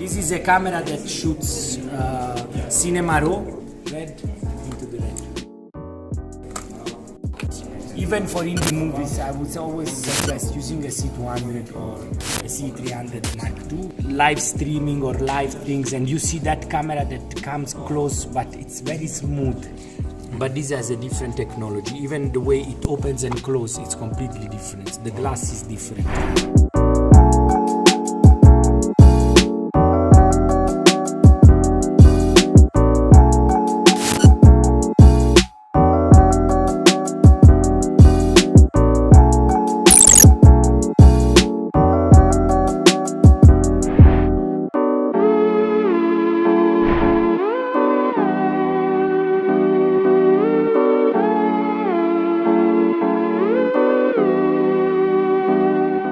This is a camera that shoots cinema raw, red into the red. Even for indie movies, I would always suggest using a C200 or a C300 Mark II. Live streaming or live things, and you see that camera that comes close, but it's very smooth. But this has a different technology. Even the way it opens and closes, it's completely different. The glass is different.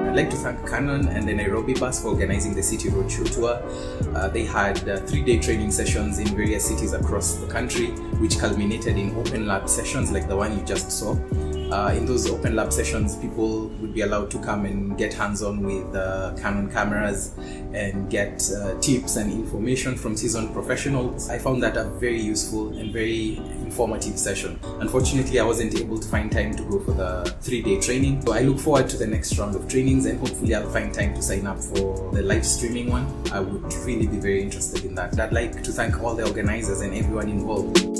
I'd like to thank Canon and the NRB Bus for organizing the City Roadshow Tour. They had 3-day training sessions in various cities across the country, which culminated in Open Lab sessions like the one you just saw. In those Open Lab sessions, people would be allowed to come and get hands-on with Canon cameras and get tips and information from seasoned professionals. I found that a very useful and very informative session. Unfortunately, I wasn't able to find time to go for the 3-day training. So I look forward to the next round of trainings, and hopefully I'll find time to sign up for the live streaming one. I would really be very interested in that. I'd like to thank all the organizers and everyone involved.